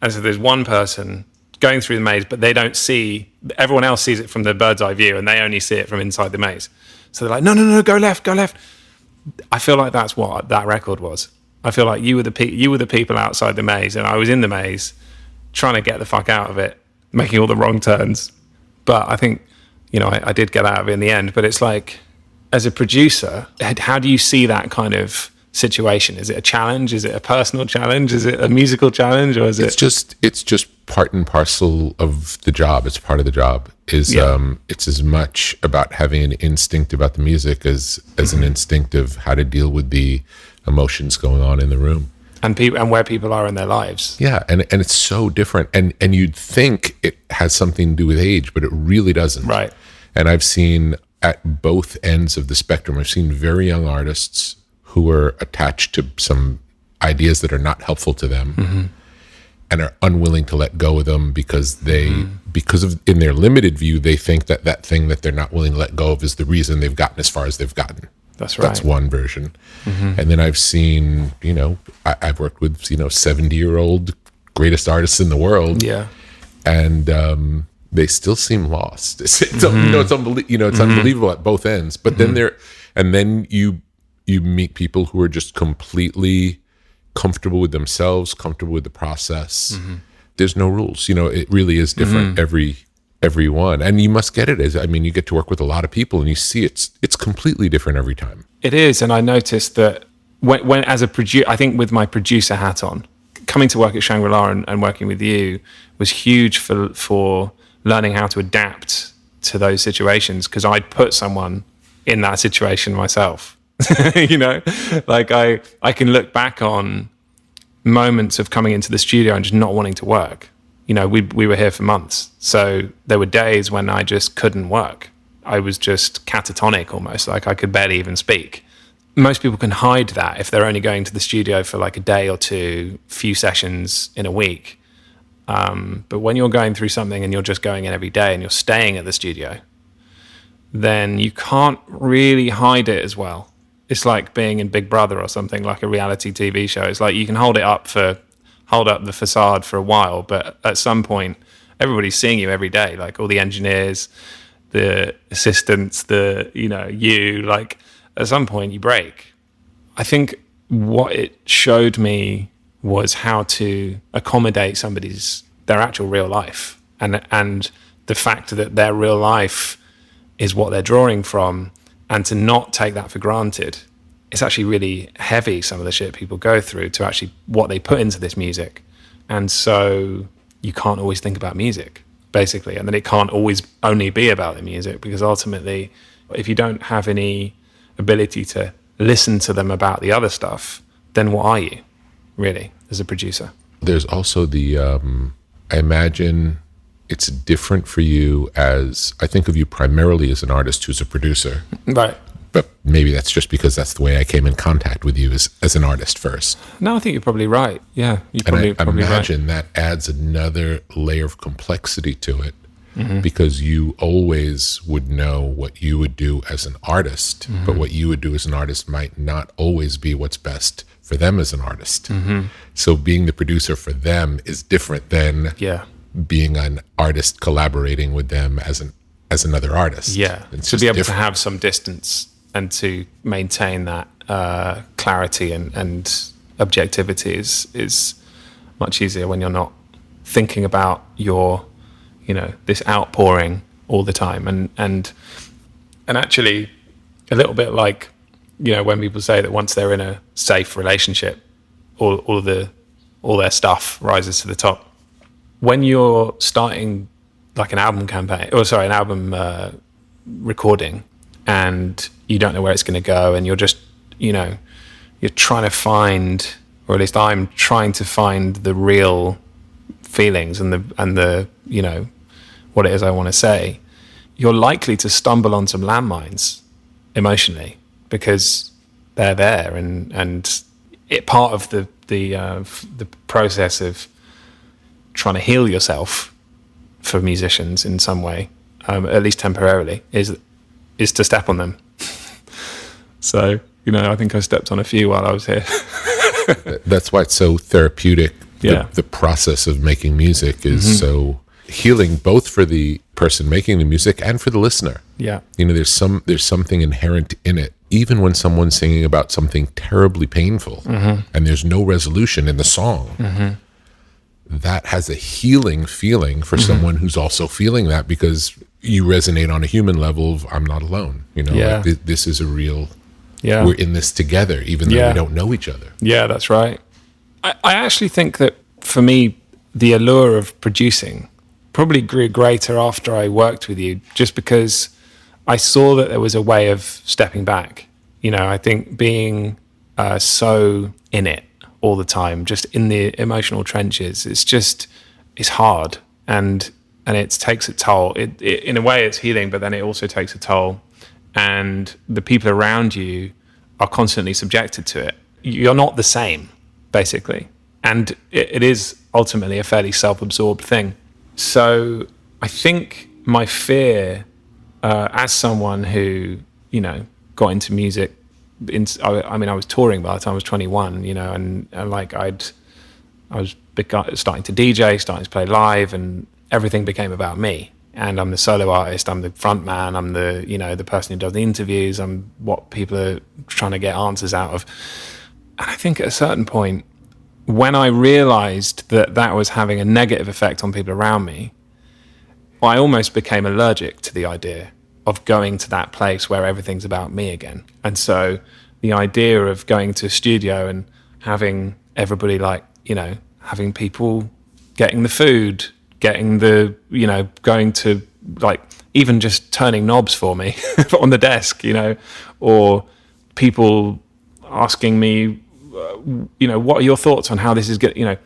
And so there's one person going through the maze, but they don't see, everyone else sees it from the bird's eye view, and they only see it from inside the maze. So they're like, no, go left. I feel like that's what that record was. I feel like you were the people outside the maze, and I was in the maze trying to get the fuck out of it. making all the wrong turns. But I think, I did get out of it in the end. But it's like, as a producer, how do you see that kind of situation? Is it a challenge? Is it a personal challenge? Is it a musical challenge? Or is it's just part and parcel of the job. It's part of the job. It's as much about having an instinct about the music as an instinct of how to deal with the emotions going on in the room. And where people are in their lives. Yeah, and it's so different. And you'd think it has something to do with age, but it really doesn't. Right. And I've seen at both ends of the spectrum, I've seen very young artists who are attached to some ideas that are not helpful to them and are unwilling to let go of them because in their limited view, they think that thing that they're not willing to let go of is the reason they've gotten as far as they've gotten. That's right. That's one version. And then I've seen, I've worked with, 70-year-old greatest artists in the world. Yeah. And they still seem lost. It's unbelievable at both ends. But then you meet people who are just completely comfortable with themselves, comfortable with the process. There's no rules. It really is different everyone, and you must get it. You get to work with a lot of people, and you see it's completely different every time. It is, and I noticed that when as a producer, I think with my producer hat on, coming to work at Shangri-La and working with you was huge for learning how to adapt to those situations, because I'd put someone in that situation myself. Like I can look back on moments of coming into the studio and just not wanting to work. We were here for months, so there were days when I just couldn't work. I was just catatonic almost, like I could barely even speak. Most people can hide that if they're only going to the studio for like a day or two, few sessions in a week. But when you're going through something and you're just going in every day and you're staying at the studio, then you can't really hide it as well. It's like being in Big Brother or something, like a reality TV show. It's like you can hold up the facade for a while, but at some point, everybody's seeing you every day, like all the engineers, the assistants, like at some point you break. I think what it showed me was how to accommodate their actual real life, and the fact that their real life is what they're drawing from, and to not take that for granted. It's actually really heavy, some of the shit people go through, to actually what they put into this music. And so you can't always think about music, basically. And then it can't always only be about the music, because ultimately, if you don't have any ability to listen to them about the other stuff, then what are you, really, as a producer? There's also I imagine it's different for you I think of you primarily as an artist who's a producer. Right. But maybe that's just because that's the way I came in contact with you as an artist first. No, I think you're probably right. Yeah, I imagine that adds another layer of complexity to it, because you always would know what you would do as an artist, but what you would do as an artist might not always be what's best for them as an artist. So being the producer for them is different than being an artist collaborating with them as another artist. Yeah, it's to be able different. to have some distance and to maintain that clarity and objectivity is much easier when you're not thinking about your, this outpouring all the time. And actually, a little bit like, when people say that once they're in a safe relationship, all their stuff rises to the top. When you're starting like an album recording, and you don't know where it's going to go, and you're just, you're trying to find, or at least I'm trying to find the real feelings and the what it is I want to say. You're likely to stumble on some landmines emotionally, because they're there, and it part of the process of trying to heal yourself for musicians in some way, at least temporarily, is to step on them. So, I think I stepped on a few while I was here. That's why it's so therapeutic. Yeah. The process of making music is so healing, both for the person making the music and for the listener. Yeah. There's something inherent in it. Even when someone's singing about something terribly painful and there's no resolution in the song, that has a healing feeling for someone who's also feeling that, because you resonate on a human level of, I'm not alone. Yeah. Like this is a real, Yeah. we're in this together, even though we don't know each other. Yeah, that's right. I actually think that for me, the allure of producing probably grew greater after I worked with you, just because I saw that there was a way of stepping back. I think being so in it all the time, just in the emotional trenches, it's hard, and it takes a toll. It in a way it's healing, but then it also takes a toll, and the people around you are constantly subjected to it. You're not the same, basically, and it is ultimately a fairly self-absorbed thing. So I think my fear, as someone who got into music, I was touring by the time I was 21, and like I was starting to DJ, starting to play live, and everything became about me. And I'm the solo artist, I'm the front man, I'm the the person who does the interviews, I'm what people are trying to get answers out of. And I think at a certain point, when I realized that was having a negative effect on people around me, I almost became allergic to the idea of going to that place where everything's about me again. And so the idea of going to a studio and having everybody having people getting the food, getting the, going to even just turning knobs for me on the desk, or people asking me, what are your thoughts on how this is good,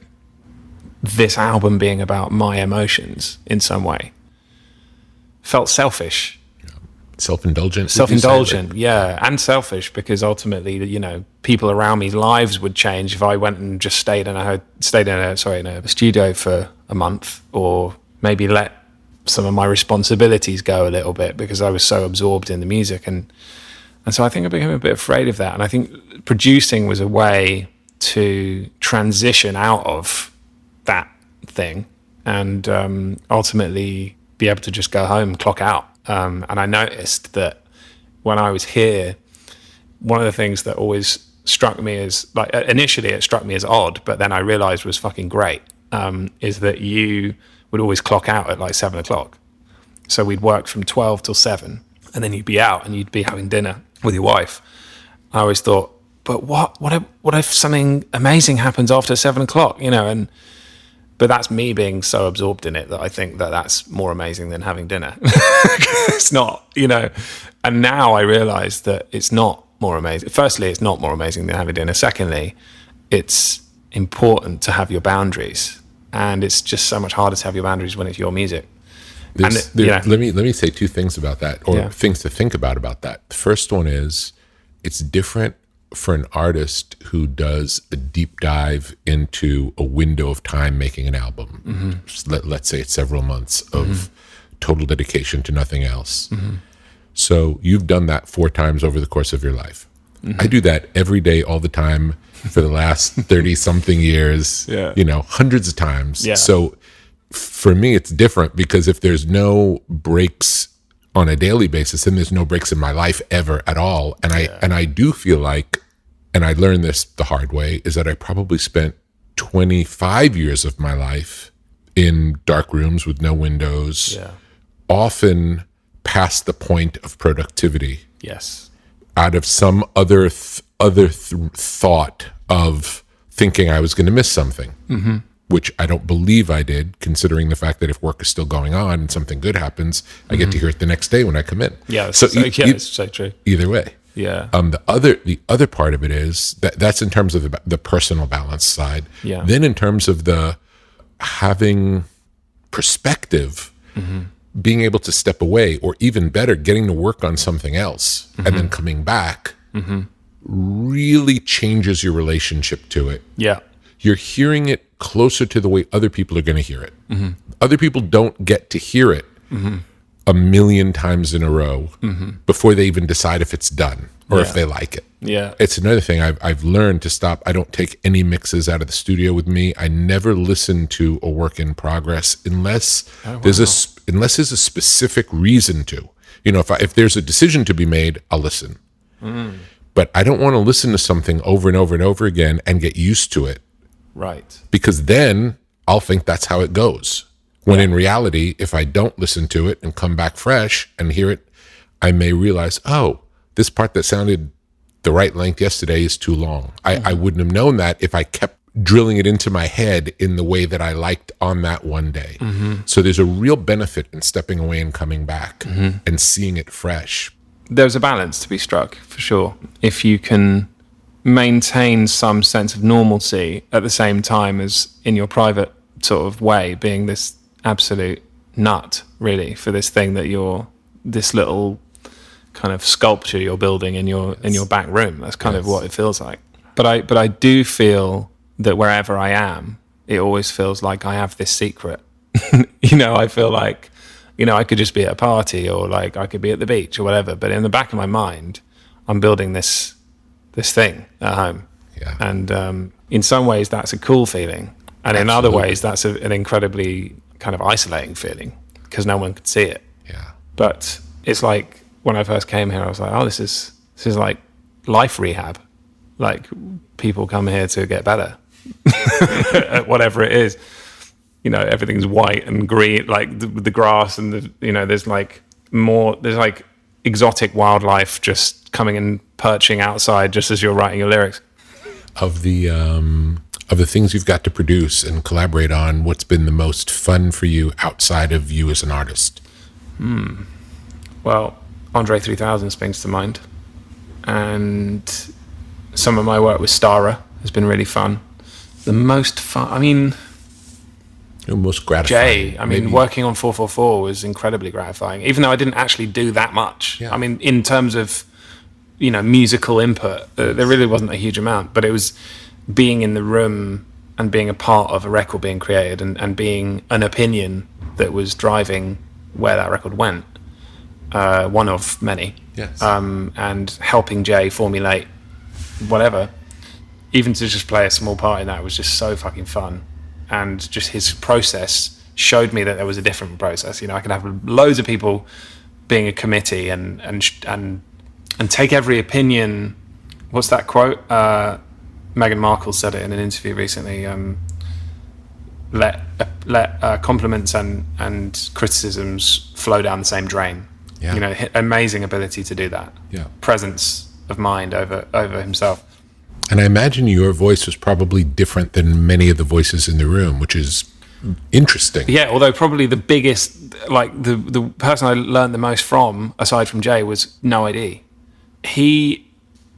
this album being about my emotions in some way, felt selfish. Self-indulgent, yeah, and selfish, because ultimately, people around me's lives would change if I went and just stayed in a studio for a month, or maybe let some of my responsibilities go a little bit because I was so absorbed in the music, and so I think I became a bit afraid of that. And I think producing was a way to transition out of that thing and ultimately be able to just go home, clock out. And I noticed that when I was here, one of the things that always struck me as, initially it struck me as odd, but then I realized was fucking great, is that you would always clock out at 7 o'clock. So we'd work from 12 till 7, and then you'd be out and you'd be having dinner with your wife. I always thought, but what if something amazing happens after 7 o'clock, but that's me being so absorbed in it that I think that that's more amazing than having dinner. It's not, and now I realize that it's not more amazing. Firstly, it's not more amazing than having dinner. Secondly, it's important to have your boundaries, and it's just so much harder to have your boundaries when it's your music. Let me say two things about that, or things to think about that. The first one is, it's different for an artist who does a deep dive into a window of time making an album. Let's say it's several months of total dedication to nothing else. So you've done that 4 times over the course of your life. I do that every day, all the time, for the last 30 something years, hundreds of times. So for me, it's different, because if there's no breaks on a daily basis, then there's no breaks in my life ever at all. And I do feel like, and I learned this the hard way, is that I probably spent 25 years of my life in dark rooms with no windows, often past the point of productivity. Yes. Out of some other thought of thinking I was going to miss something, which I don't believe I did, considering the fact that if work is still going on and something good happens, I get to hear it the next day when I come in. Yeah, it's so true. Either way. Yeah. The other part of it is that's in terms of the personal balance side. Yeah. Then in terms of the having perspective, being able to step away, or even better, getting to work on something else and then coming back, really changes your relationship to it. Yeah. You're hearing it closer to the way other people are going to hear it. Other people don't get to hear it a million times in a row before they even decide if it's done or if they like it. Yeah. It's another thing I've learned to stop. I don't take any mixes out of the studio with me. I never listen to a work in progress unless there's a specific reason to. If there's a decision to be made, I'll listen. But I don't want to listen to something over and over and over again and get used to it. Right. Because then I'll think that's how it goes. When in reality, if I don't listen to it and come back fresh and hear it, I may realize, oh, this part that sounded the right length yesterday is too long. I wouldn't have known that if I kept drilling it into my head in the way that I liked on that one day. So there's a real benefit in stepping away and coming back and seeing it fresh. There's a balance to be struck, for sure. If you can maintain some sense of normalcy at the same time as in your private sort of way, being this absolute nut, really, for this thing that you're, this little kind of sculpture you're building in your back room. That's kind of what it feels like. But I do feel that wherever I am, it always feels like I have this secret. I feel like, I could just be at a party, or like I could be at the beach or whatever. But in the back of my mind, I'm building this thing at home. Yeah. And in some ways, that's a cool feeling. And in other ways, that's an incredibly kind of isolating feeling because no one could see it. Yeah. But it's like when I first came here, I was like, oh, this is like life rehab. Like people come here to get better at whatever it is. Everything's white and green, like the grass and there's like exotic wildlife just coming and perching outside just as you're writing your lyrics. Of the things you've got to produce and collaborate on, what's been the most fun for you outside of you as an artist? Well, Andre 3000 springs to mind. And some of my work with Stara has been really fun. The most fun, Most gratifying. Jay, working on 444 was incredibly gratifying, even though I didn't actually do that much. Yeah. In terms of, musical input, there really wasn't a huge amount, but it was being in the room and being a part of a record being created and being an opinion that was driving where that record went. One of many. Yes. And helping Jay formulate whatever, even to just play a small part in that was just so fucking fun. And just his process showed me that there was a different process. I could have loads of people being a committee and take every opinion. What's that quote? Meghan Markle said it in an interview recently. Let compliments and criticisms flow down the same drain. Yeah. Amazing ability to do that. Yeah. Presence of mind over himself. And I imagine your voice was probably different than many of the voices in the room, which is interesting. Yeah, although probably the biggest, like the person I learned the most from, aside from Jay, was No ID. He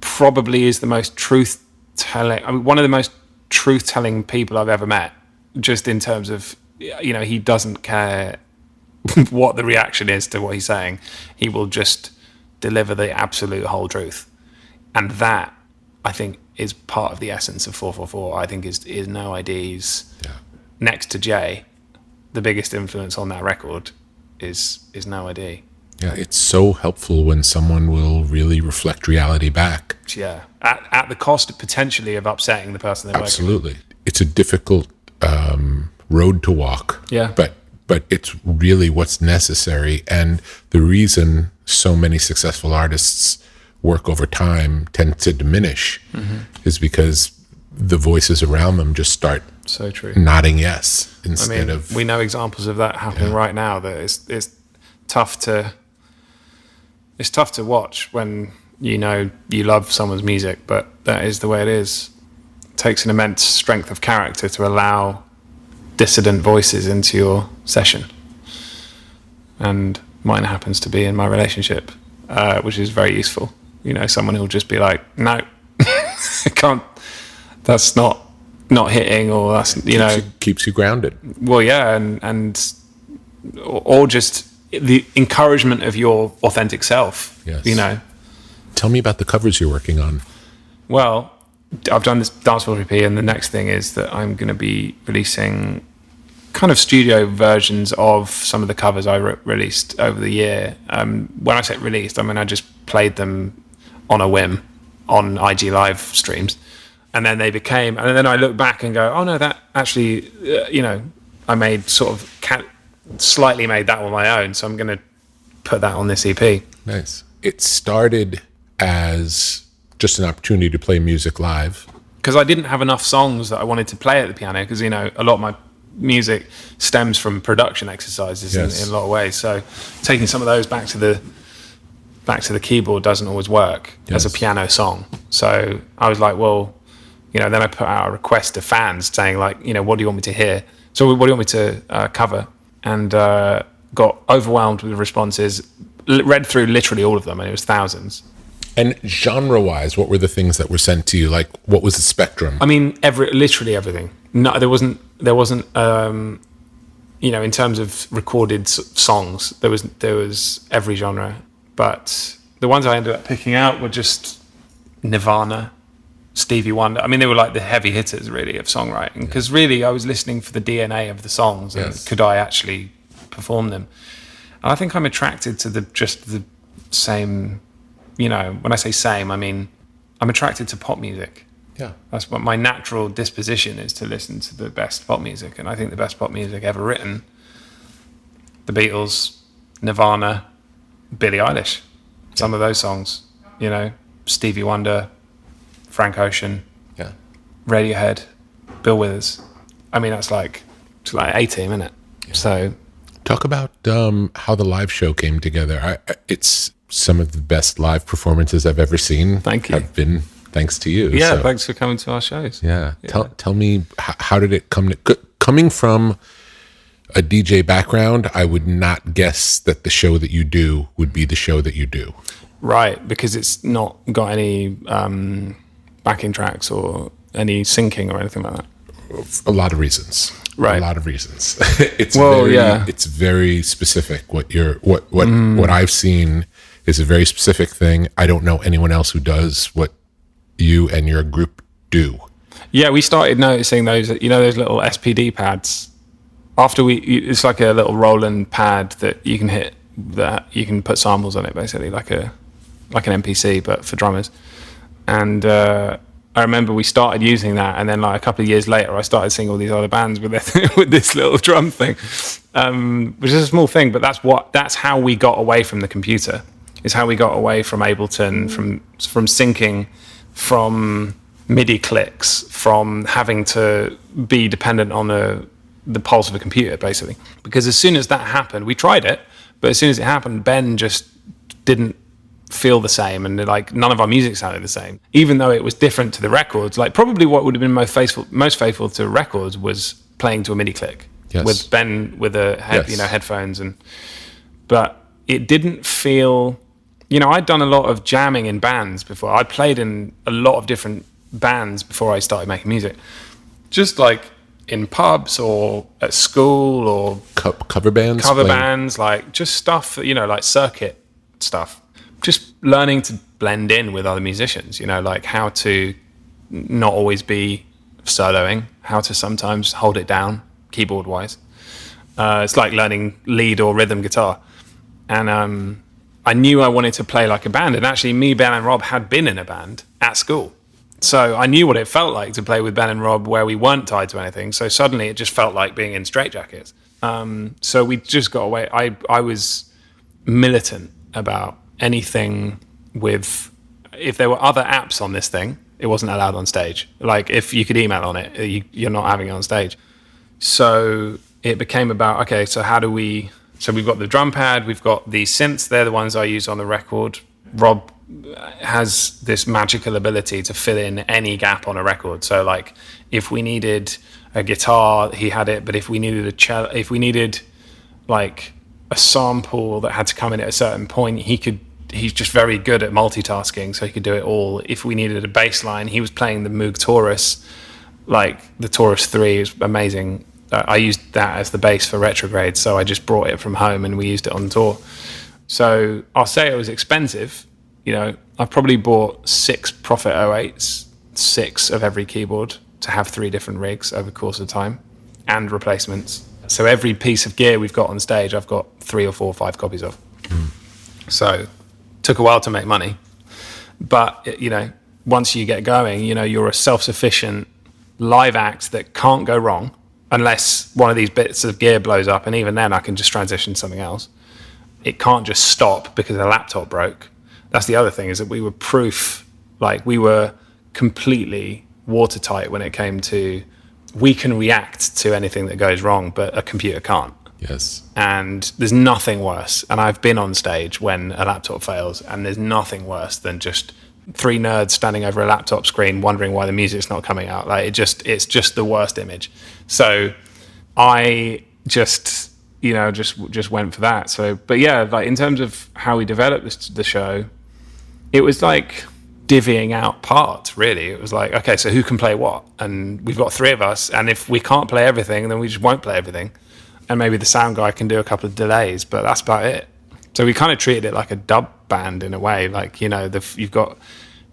probably is the most truth-telling, one of the most truth-telling people I've ever met, just in terms of, he doesn't care what the reaction is to what he's saying. He will just deliver the absolute whole truth. And that, I think, is part of the essence of 444. I think is No ID's, next to Jay, the biggest influence on that record is No ID. Yeah, it's so helpful when someone will really reflect reality back. Yeah, at the cost potentially of upsetting the person they're working with. Absolutely. It's a difficult road to walk. Yeah. But it's really what's necessary. And the reason so many successful artists work over time tend to diminish is because the voices around them just start so true nodding yes instead of... We know examples of that happening right now, that it's tough to watch when you love someone's music, but that is the way it is. It takes an immense strength of character to allow dissident voices into your session, and mine happens to be in my relationship, which is very useful. Someone who'll just be like, no, I can't, that's not hitting, or that's, keeps you grounded. Well, yeah, and or just the encouragement of your authentic self. Yes. Tell me about the covers you're working on. Well, I've done this dancehall EP, and the next thing is that I'm going to be releasing kind of studio versions of some of the covers I released over the year. When I say released, I just played them on a whim on IG Live streams, and then and then I look back and go, oh no, that actually, I made slightly made that on my own, so I'm going to put that on this EP. Nice. It started as just an opportunity to play music live. Because I didn't have enough songs that I wanted to play at the piano, because, a lot of music stems from production exercises in a lot of ways. So taking some of those back to the keyboard doesn't always work as a piano song. So I was like, well, then I put out a request to fans saying like, what do you want me to hear? So what do you want me to cover? And got overwhelmed with responses, read through literally all of them, and it was thousands. And genre-wise, what were the things that were sent to you? Like, what was the spectrum? I mean, literally everything. No, there wasn't. In terms of recorded songs, there was every genre. But the ones I ended up picking out were just Nirvana, Stevie Wonder. I mean, they were like the heavy hitters, really, of songwriting. Because really, I was listening for the DNA of the songs, and could I actually perform them? And I think I'm attracted to the same. When I say same, I mean I'm attracted to pop music. Yeah, that's what my natural disposition is, to listen to the best pop music. And I think the best pop music ever written: the Beatles, Nirvana, Billie Eilish. Some of those songs, Stevie Wonder, Frank Ocean, Radiohead, Bill Withers. I mean, it's like A-Team, isn't it? Yeah. So, talk about how the live show came together. It's some of the best live performances I've ever seen. Thank you. Have been thanks to you. Yeah, thanks for coming to our shows. Yeah. Tell me, how did it come to, coming from a DJ background, I would not guess that the show that you do would be the show that you do. Right, because it's not got any backing tracks or any syncing or anything like that. A lot of reasons. Right. A lot of reasons. It's very specific. What I've seen is a very specific thing. I don't know anyone else who does what you and your group do. Yeah, we started noticing those little SPD pads. It's like a little Roland pad that you can hit, that you can put samples on it, basically like an MPC, but for drummers. And I remember we started using that, and then like a couple of years later, I started seeing all these other bands with with this little drum thing, which is a small thing, but that's how we got away from the computer. Is how we got away from Ableton, from syncing, from MIDI clicks, from having to be dependent on the pulse of a computer, basically. Because as soon as that happened, we tried it, but as soon as it happened, Ben just didn't feel the same, and like none of our music sounded the same, even though it was different to the records. Like probably what would have been most faithful to records was playing to a MIDI click with Ben with headphones, but it didn't feel. I'd done a lot of jamming in bands before. I played in a lot of different bands before I started making music, just like in pubs or at school or cover bands, like just stuff, like circuit stuff. Just learning to blend in with other musicians, like how to not always be soloing, how to sometimes hold it down keyboard wise. It's like learning lead or rhythm guitar. And I knew I wanted to play like a band. And actually me, Ben and Rob had been in a band at school. So I knew what it felt like to play with Ben and Rob where we weren't tied to anything. So suddenly it just felt like being in straitjackets. So we just got away. I was militant about anything if there were other apps on this thing, it wasn't allowed on stage. Like if you could email on it, you're not having it on stage. So it became about, okay, so we've got the drum pad, we've got the synths, they're the ones I use on the record. Rob has this magical ability to fill in any gap on a record. So like if we needed a guitar, he had it, but if we needed a cello, if we needed like a sample that had to come in at a certain point, he's just very good at multitasking, so he could do it all. If we needed a bass line, he was playing the Moog Taurus, like the Taurus 3 is amazing. I used that as the bass for Retrograde, so I just brought it from home and we used it on tour. So I'll say it was expensive. I probably bought 6 Prophet 08s, 6 of every keyboard to have 3 different rigs over the course of time, and replacements. So every piece of gear we've got on stage, I've got 3 or 4 or 5 copies of. So took a while to make money, but once you get going, you're a self-sufficient live act that can't go wrong unless one of these bits of gear blows up, and even then I can just transition to something else. It can't just stop because the laptop broke. That's the other thing, is that we were proof, like we were completely watertight when it came to we can react to anything that goes wrong, but a computer can't. Yes. And there's nothing worse. And I've been on stage when a laptop fails, and there's nothing worse than just three nerds standing over a laptop screen wondering why the music's not coming out. Like it's just the worst image. So I just went for that. So, but yeah, like in terms of how we developed the show, it was like divvying out parts, really. It was like, okay, so who can play what? And we've got three of us, and if we can't play everything, then we just won't play everything. And maybe the sound guy can do a couple of delays, but that's about it. So we kind of treated it like a dub band in a way. Like, you've got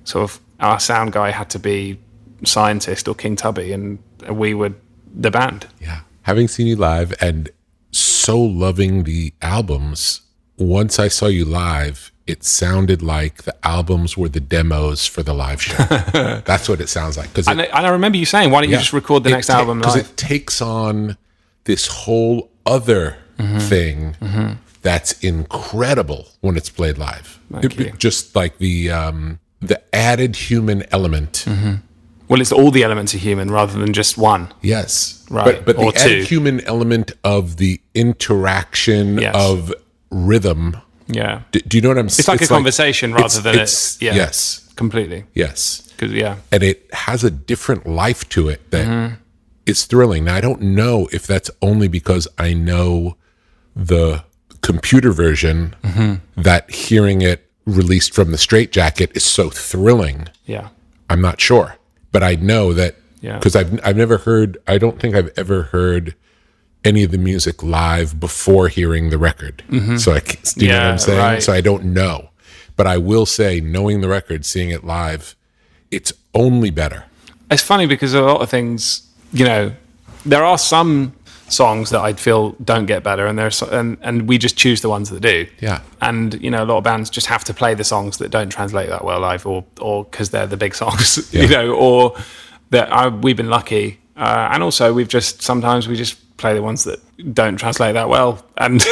sort of, our sound guy had to be Scientist or King Tubby, and we were the band. Yeah. Having seen you live and so loving the albums, once I saw you live, it sounded like the albums were the demos for the live show. That's what it sounds like. And I remember you saying, why don't you just record the next album live? Because it takes on this whole other thing that's incredible when it's played live. Just like the added human element. Well, it's all the elements are human rather than just one. Yes. Right. But Or the two. added human element of the interaction of rhythm. Yeah. Do you know what I'm saying? It's like a conversation rather than Yes. Completely. Yes. Yeah. And it has a different life to it that is thrilling. Now, I don't know if that's only because I know the computer version that hearing it released from the straitjacket is so thrilling. Yeah. I'm not sure. But I know that because Yeah. I've never heard, I don't think I've ever heard any of the music live before hearing the record. So do you know what I'm saying? Right. So I don't know. But I will say, knowing the record, seeing it live, it's only better. It's funny because a lot of things, there are some songs that I feel don't get better, and we just choose the ones that do. Yeah. And a lot of bands just have to play the songs that don't translate that well live, or because they're the big songs, or that we've been lucky, and also sometimes we just play the ones that don't translate that well, and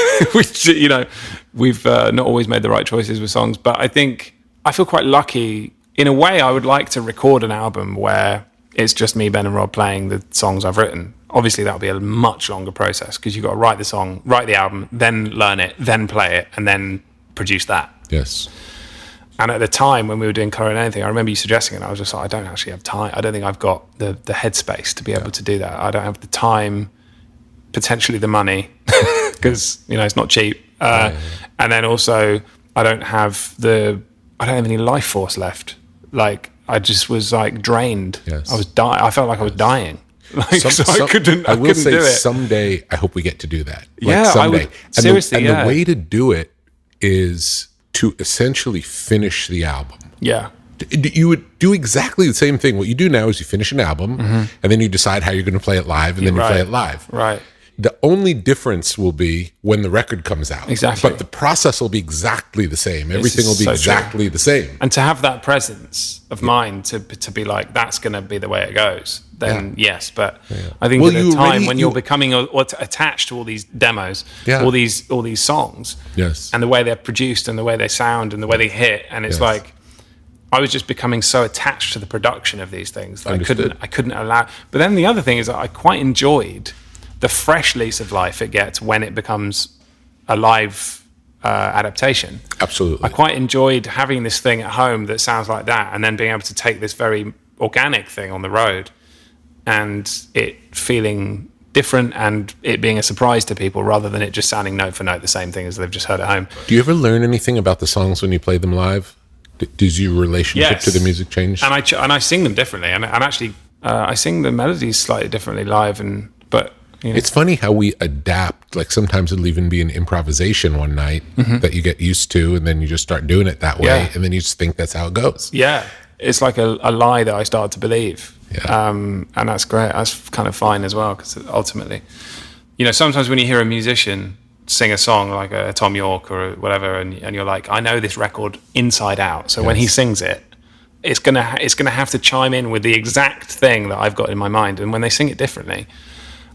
we've not always made the right choices with songs. But I think I feel quite lucky in a way. I would like to record an album where it's just me, Ben, and Rob playing the songs I've written. Obviously, that'll be a much longer process because you've got to write the song, write the album, then learn it, then play it, and then produce that. Yes. And at the time when we were doing Color and Anything, I remember you suggesting it, and I was just like, I don't actually have time. I don't think I've got the headspace to be able to do that. I don't have the time, potentially the money, because, it's not cheap. And then also, I don't have any life force left. Like, I just was like drained. Yes. I felt like I was dying. Like, I couldn't I will say do it. someday I hope we get to do that. Yeah, someday. I would, seriously, the way to do it is to essentially finish the album. Yeah. You would do exactly the same thing. What you do now is you finish an album, and then you decide how you're going to play it live, and then you play it live. Right. The only difference will be when the record comes out. Exactly. But the process will be exactly the same. Everything will be so exactly the same. And to have that presence of mind to be like, that's going to be the way it goes, then yes. But I think at a time when you're becoming attached to all these demos, all these songs, yes, and the way they're produced and the way they sound and the way they hit, and it's like, I was just becoming so attached to the production of these things that I couldn't allow. But then the other thing is that I quite enjoyed the fresh lease of life it gets when it becomes a live adaptation. Absolutely. I quite enjoyed having this thing at home that sounds like that, and then being able to take this very organic thing on the road and it feeling different and it being a surprise to people rather than it just sounding note for note the same thing as they've just heard at home. Do you ever learn anything about the songs when you play them live? Does your relationship to the music change? And I sing them differently, and actually I sing the melodies slightly differently live, but it's funny how we adapt. Like sometimes it'll even be an improvisation one night that you get used to, and then you just start doing it that way, and then you just think that's how it goes. Yeah, it's like a lie that I started to believe, and that's great. That's kind of fine as well, because ultimately, sometimes when you hear a musician sing a song like a Tom York or whatever, and you're like, I know this record inside out, so when he sings it, it's gonna have to chime in with the exact thing that I've got in my mind, and when they sing it differently.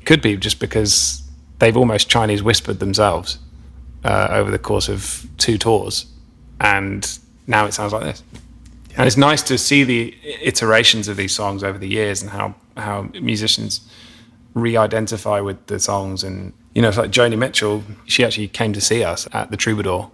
Could be just because they've almost Chinese whispered themselves over the course of 2 tours, and now it sounds like this. And it's nice to see the iterations of these songs over the years and how musicians re-identify with the songs. And, it's like Joni Mitchell, she actually came to see us at the Troubadour,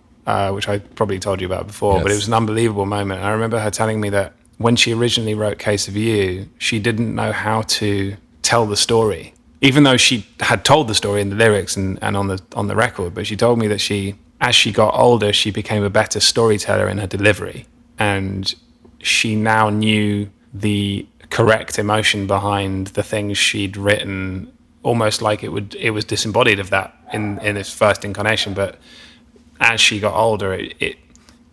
which I probably told you about before, Yes. but it was an unbelievable moment. And I remember her telling me that when she originally wrote Case of You, she didn't know how to tell the story, even though she had told the story in the lyrics and on the record. But she told me that as she got older, she became a better storyteller in her delivery. And she now knew the correct emotion behind the things she'd written, almost like it was disembodied of that in its first incarnation. But as she got older,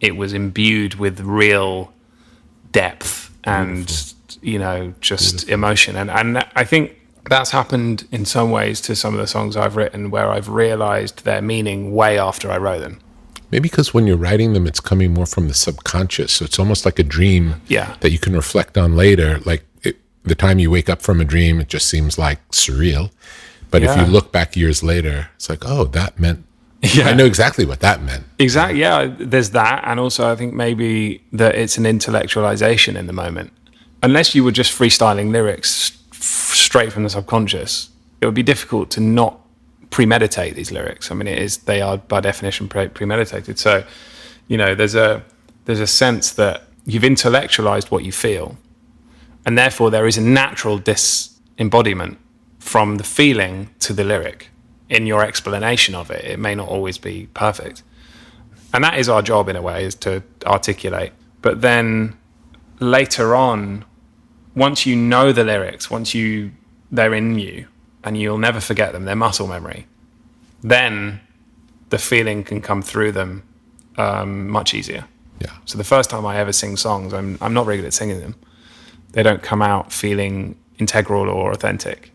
it was imbued with real depth and just Beautiful. Emotion. And I think that's happened in some ways to some of the songs I've written, where I've realized their meaning way after I wrote them. Maybe because when you're writing them, it's coming more from the subconscious. So it's almost like a dream that you can reflect on later. Like the time you wake up from a dream, it just seems like surreal. But if you look back years later, it's like, oh, that meant, I know exactly what that meant. Exactly, yeah, there's that. And also I think maybe that it's an intellectualization in the moment. Unless you were just freestyling lyrics straight from the subconscious, it would be difficult to not premeditate these lyrics. I mean, they are by definition premeditated. So, there's a sense that you've intellectualized what you feel, and therefore there is a natural disembodiment from the feeling to the lyric in your explanation of it. It may not always be perfect, and that is our job in a way, is to articulate. But then later on, once you know the lyrics, they're in you, and you'll never forget them, they're muscle memory, then the feeling can come through them much easier. Yeah. So the first time I ever sing songs, I'm not very good at singing them. They don't come out feeling integral or authentic.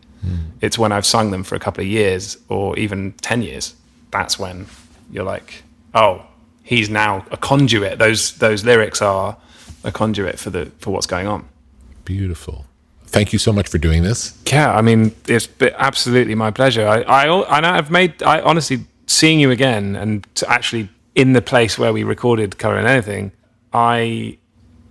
It's when I've sung them for a couple of years or even 10 years, that's when you're like, oh, he's now a conduit. Those lyrics are a conduit for what's going on. Beautiful. Thank you so much for doing this. Yeah, I mean, it's absolutely my pleasure. I honestly, seeing you again and actually in the place where we recorded Colour in Anything, I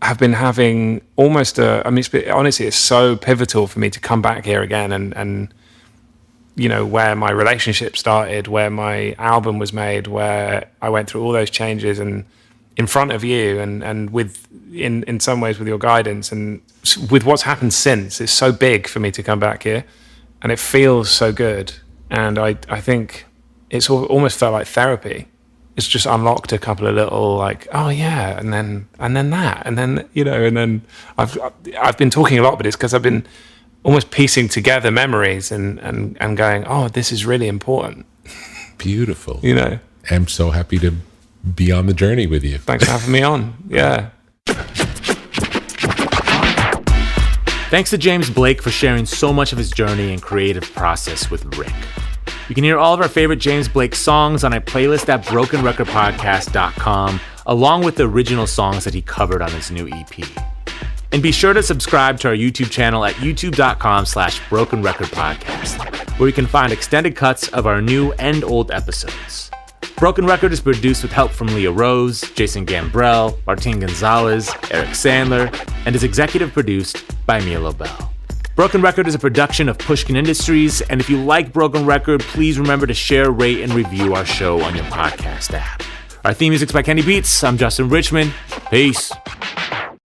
have been having almost honestly, it's so pivotal for me to come back here again and where my relationship started, where my album was made, where I went through all those changes, and in front of you and with in some ways with your guidance and with what's happened since. It's so big for me to come back here, and it feels so good. And I think it's almost felt like therapy. It's just unlocked a couple of little like, oh yeah, and then that, and then and then I've been talking a lot, but it's because I've been almost piecing together memories and going, oh, this is really important. Beautiful. I'm so happy to be on the journey with you. Thanks for having me on. Yeah. Thanks to James Blake for sharing so much of his journey and creative process with Rick. You can hear all of our favorite James Blake songs on a playlist at brokenrecordpodcast.com, along with the original songs that he covered on his new EP. And be sure to subscribe to our YouTube channel at youtube.com/brokenrecordpodcast, where you can find extended cuts of our new and old episodes. Broken Record is produced with help from Leah Rose, Jason Gambrell, Martin Gonzalez, Eric Sandler, and is executive produced by Mia Lobel. Broken Record is a production of Pushkin Industries, and if you like Broken Record, please remember to share, rate, and review our show on your podcast app. Our theme music's by Kenny Beats. I'm Justin Richmond. Peace.